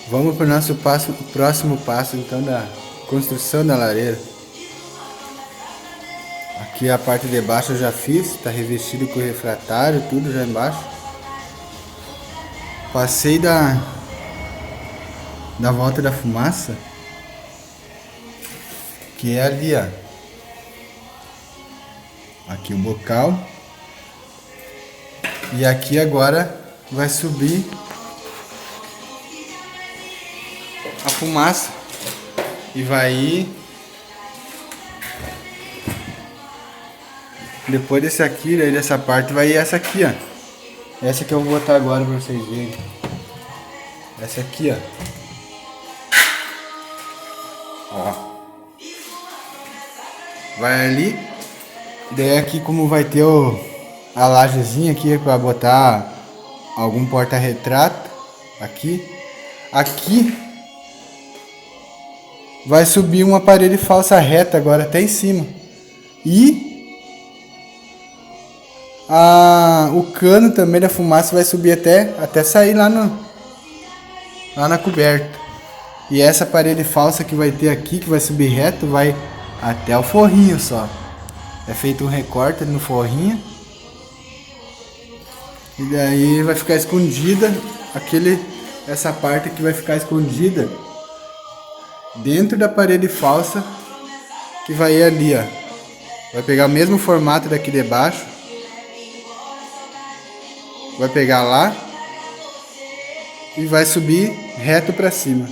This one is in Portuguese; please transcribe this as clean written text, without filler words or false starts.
Vamos para o nosso próximo passo, então, da construção da lareira. Aqui a parte de baixo eu já fiz, está revestido com refratário, tudo já embaixo. Passei da volta da fumaça, que é ali, ó. Aqui o bocal. E aqui agora vai subir a fumaça e vai ir. Depois desse aqui, daí dessa parte vai ir essa aqui, ó. Essa que eu vou botar agora pra vocês verem. Essa aqui, ó. Ó. Vai ali. Daí aqui como vai ter a lajezinha aqui pra botar algum porta-retrato. Aqui. Aqui vai subir uma parede falsa reta agora até em cima. E o cano também da fumaça vai subir até sair lá na coberta. E essa parede falsa que vai ter aqui, que vai subir reto, vai até o forrinho só. É feito um recorte no forrinho. E daí vai ficar escondida essa parte aqui vai ficar escondida dentro da parede falsa que vai ir ali, ó. Vai pegar o mesmo formato daqui de baixo. Vai pegar lá e vai subir reto pra cima.